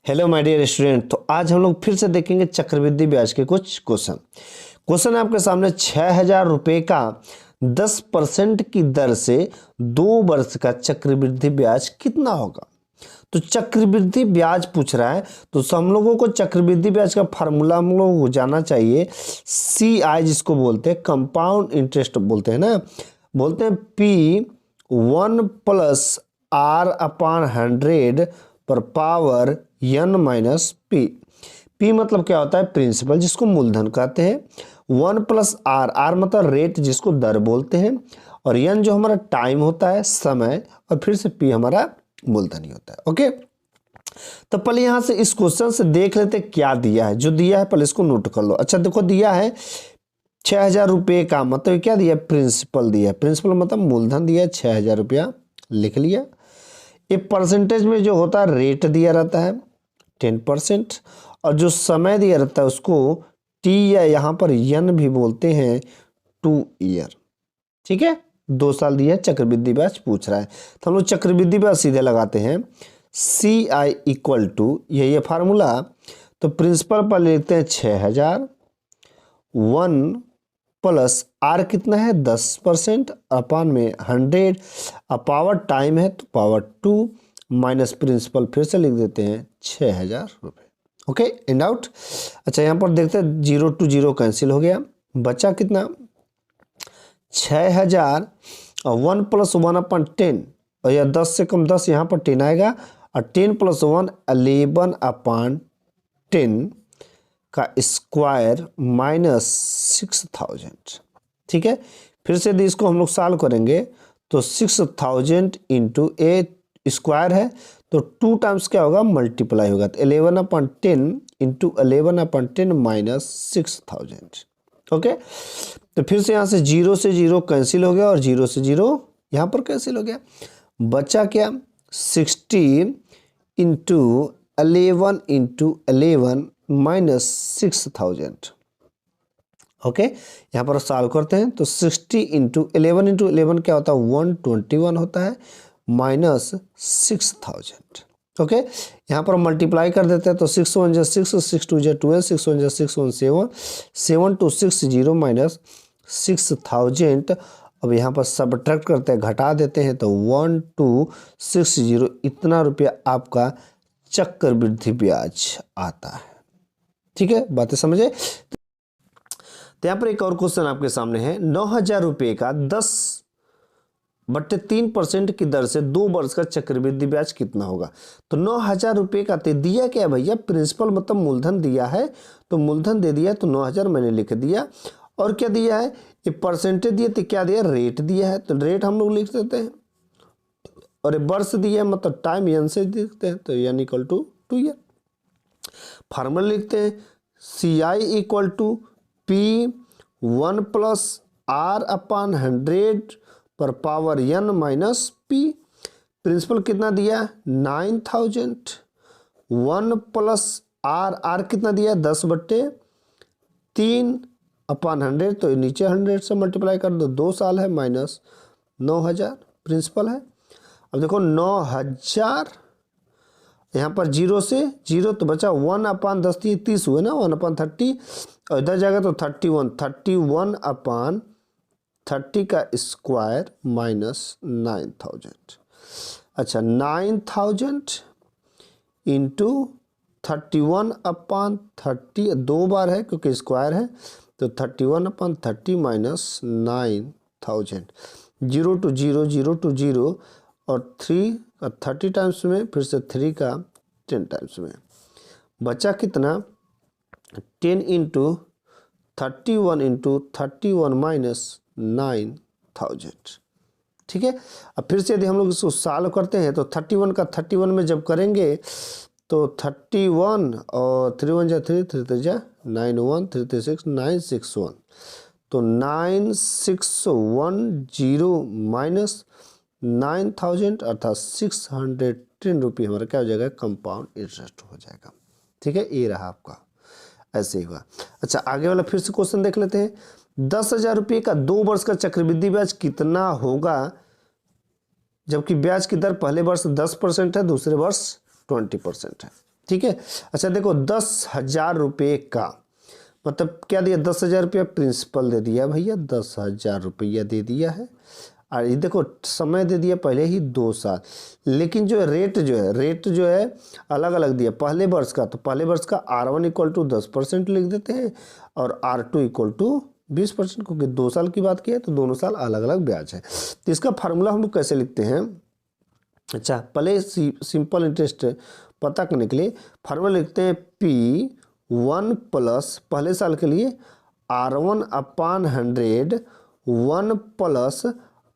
Hello my dear student. तो आज हम लोग फिर से देखेंगे चक्रवृद्धि ब्याज के कुछ क्वेश्चन आपके सामने। 6,000 रुपये का 10% की दर से 2 वर्ष का चक्रवृद्धि ब्याज कितना होगा। तो चक्रवृद्धि ब्याज पूछ रहा है, तो हम लोगों को चक्रवृद्धि ब्याज का फार्मूला हम लोगों को जाना चाहिए। CI जिसको बोलते हैं, कंपाउंड इंटरेस्ट बोलते हैं ना, बोलते हैं P1 + R/100 पर पावर n - p। p मतलब क्या होता है, प्रिंसिपल जिसको मूलधन कहते हैं। 1 + r मतलब रेट जिसको दर बोलते हैं, और n जो हमारा टाइम होता है, समय, और फिर से p हमारा मूलधन ही होता है। ओके, तो पहले यहां से इस क्वेश्चन से देख लेते क्या दिया है। जो दिया है पहले इसको नोट कर लो। अच्छा देखो, दिया है 6,000 रुपये का, मतलब क्या दिया है, प्रिंसिपल दिया है। प्रिंसिपल मतलब मूलधन दिया है 6,000 रुपया, लिख लिया। ये परसेंटेज में जो होता है रेट दिया रहता है 10%, और जो समय दिया रहता है उसको t या यहाँ पर n भी बोलते हैं 2 ईयर। ठीक है, 2 साल दिया है। चक्रवृद्धि ब्याज पूछ रहा है, तो हम लोग चक्रवृद्धि ब्याज सीधे लगाते हैं। CI = ये फार्मूला। तो प्रिंसिपल पर लेते हैं 6,000, 1 + R कितना है 10%, अपान में 100, पावर टाइम है तो पावर 2 माइनस प्रिंसिपल, फिर से लिख देते हैं 6,000 रुपये। Okay, and out. अच्छा यहाँ पर देखते हैं 0 to 0 कैंसिल हो गया, बचा कितना 6,000, और 1 + 1/10, और यह 10 से कम 10, यहाँ पर 10 आएगा, और 10 + 1 11/10 का स्क्वायर माइनस 6,000। ठीक है, फिर से यदि इसको हम लोग सॉल्व करेंगे तो 6,000 इंटू ए स्क्वायर है तो 2 टाइम्स क्या होगा, मल्टीप्लाई होगा, तो 11/10 इंटू 11/10 माइनस 6,000। ओके, तो फिर से यहाँ से 0 से 0 कैंसिल हो गया, और 0 से 0 यहाँ पर कैंसिल हो गया। बचा क्या 60 इंटू 11 इंटू 11 माइनस 6,000। ओके, यहाँ पर सॉल्व करते हैं तो 60 इंटू 11 क्या होता है, 121 होता है, माइनस 6,000। ओके, यहाँ पर मल्टीप्लाई कर देते हैं तो 6 × 1 = 6, 6 × 2 = 12, 6 × 1 = 6, 1 7, 7 2 6 0 माइनस 6,000। अब यहाँ पर सबट्रैक्ट करते हैं, घटा देते हैं, तो 1260 इतना रुपया आपका चक्रवृद्धि ब्याज आता है। ठीक है, बातें समझे। तो यहाँ पर एक और क्वेश्चन आपके सामने है। 9,000 रुपये का 10/3% की दर से 2 वर्ष का चक्रवृद्धि ब्याज कितना होगा। तो 9,000 रुपये का दिया क्या है भैया, प्रिंसिपल मतलब मूलधन दिया है, तो मूलधन दे दिया, तो 9,000 मैंने लिख दिया। और क्या दिया है, ये परसेंटेज दिया, तो क्या दिया, रेट दिया है, तो रेट हम लोग लिख देते हैं। और ये वर्ष दिया है, मतलब टाइम n से लिखते हैं, तो n = 2 ईयर। फार्मूला लिखते हैं CI = P1 + R/100 पर पावर n - p। प्रिंसिपल कितना दिया 9,000, 1 + R कितना दिया 10/3/100, तो नीचे 100 से मल्टीप्लाई कर दो, 2 साल है, माइनस 9,000 प्रिंसिपल है। अब देखो 9,000, यहाँ पर 0 से 0 तो बचा 1/10, 30 हुए ना, 1/30, और इधर जाएगा तो 31/30 का स्क्वायर माइनस 9,000। अच्छा 9,000 इंटू 31/30, 2 बार है क्योंकि स्क्वायर है, तो 31/30 माइनस 9,000। 0 to 0, 0 to 0, और 3 का 30 टाइम्स में, फिर से 3 का 10 टाइम्स में, बचा कितना 10 इंटू 31 इंटू 31 माइनस 9,000। ठीक है, अब फिर से यदि हम लोग इसको सॉल्व करते हैं तो 31 का 31 में जब करेंगे तो 31, और 3 1 = 3, 3 3 = 9 1, 3 3 6 961, तो 9610 माइनस 9,000 अर्थात 610 रुपये हमारा क्या हो जाएगा, कंपाउंड इंटरेस्ट हो जाएगा। ठीक है, ये रहा आपका, ऐसे ही हुआ। अच्छा आगे वाला फिर से क्वेश्चन देख लेते हैं। 10,000 रुपये का 2 वर्ष का चक्रवृद्धि ब्याज कितना होगा, जबकि ब्याज की दर पहले वर्ष 10% है, दूसरे वर्ष 20% है। ठीक है। अच्छा देखो 10,000 रुपये का मतलब क्या दिया, 10,000 रुपया प्रिंसिपल दे दिया भैया, 10,000 रुपया दे दिया है। और ये देखो समय दे दिया पहले ही 2 साल, लेकिन जो है रेट जो है अलग अलग दिया। पहले वर्ष का, तो पहले वर्ष का R1 इक्वल टू 10% लिख देते हैं और R2 इक्वल टू 20%, क्योंकि 2 साल की बात की है तो दोनों साल अलग अलग ब्याज है। तो इसका फार्मूला हम लोग कैसे लिखते हैं, अच्छा पहले सिंपल इंटरेस्ट पता करने के लिए फार्मूला लिखते हैं P1 प्लस पहले साल के लिए R1 अपान 100 1 प्लस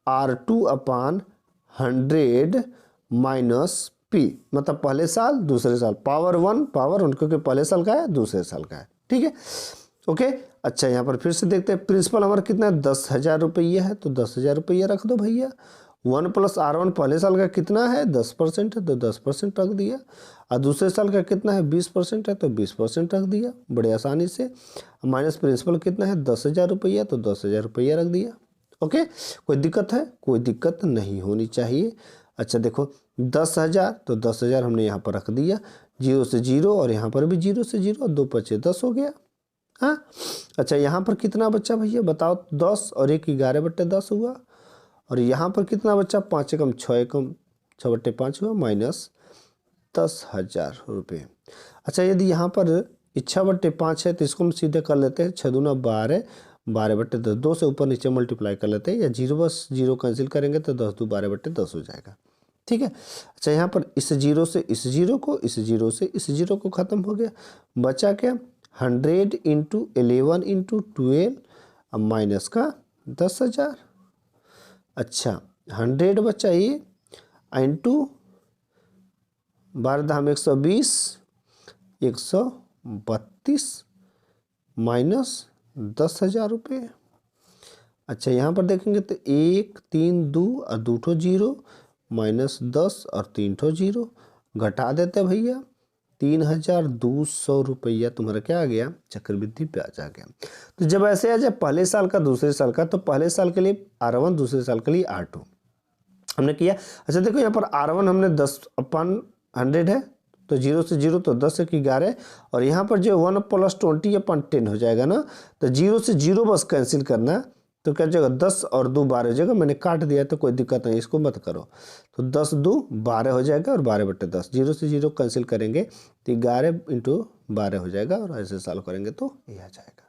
R2 अपान 100 माइनस P, मतलब पहले साल दूसरे साल पावर वन क्योंकि पहले साल का है दूसरे साल का है। ठीक है, ओके। अच्छा यहाँ पर फिर से देखते हैं, प्रिंसिपल हमारा कितना है, 10,000 रुपया है, तो 10,000 रुपया रख दो भैया। 1 प्लस R1 पहले साल का कितना है, 10% है, तो 10% रख दिया। और दूसरे साल का कितना है, 20% है, तो 20% रख दिया बड़े आसानी से। माइनस प्रिंसिपल कितना है, 10,000 रुपया, तो 10,000 रुपया रख दिया। ओके, कोई दिक्कत है, कोई दिक्कत नहीं होनी चाहिए। अच्छा देखो 10,000, तो 10,000 हमने यहाँ पर रख दिया, 0 से 0 और यहाँ पर भी 0 से 0, 2 5 10 हो गया। हाँ, अच्छा यहाँ पर कितना बच्चा भैया बताओ, 10 और 1 11/10 हुआ। और यहाँ पर कितना बच्चा, 5 एकम 6 एकम 6/5 हुआ, माइनस 10,000 रुपये। अच्छा यदि यहाँ पर 6/5 है तो इसको हम सीधे कर लेते हैं, 6 दूना 12, 12/10, 2 से ऊपर नीचे मल्टीप्लाई कर लेते हैं, या 0 बस 0 कैंसिल करेंगे तो 10 2 12/10 हो जाएगा। ठीक है, अच्छा यहाँ पर इस 0 से इस 0 को, इस 0 से इस 0 को ख़त्म हो गया, बचा क्या, 100 × 11 × 12 माइनस का 10,000। अच्छा 100 बचा ये इंटू 12 धाम 120, 132 माइनस 10,000 रुपये। अच्छा यहाँ पर देखेंगे तो 1 3 2 और 2 ठो 0 माइनस 10 और 3 ठो 0 घटा देते भैया, 3,200 रुपया तुम्हारा क्या आ गया, चक्रवृद्धि ब्याज आ गया। तो जब ऐसे आ जाए पहले साल का दूसरे साल का, तो पहले साल के लिए R1 दूसरे साल के लिए R2 हमने किया। अच्छा देखो यहाँ पर R1 हमने 10/100 है, तो 0 से 0 तो 10 1 11, और यहाँ पर जो 1 + 20/10 हो जाएगा ना, तो 0 से 0 बस कैंसिल करना, तो क्या जगह 10 और 2 12 हो जाएगा, मैंने काट दिया तो कोई दिक्कत नहीं, इसको मत करो। तो 10 2 12 हो जाएगा और 12/10, 0 से 0 कैंसिल करेंगे तो 11 × 12 हो जाएगा, और ऐसे सॉल्व करेंगे तो ये आ जाएगा।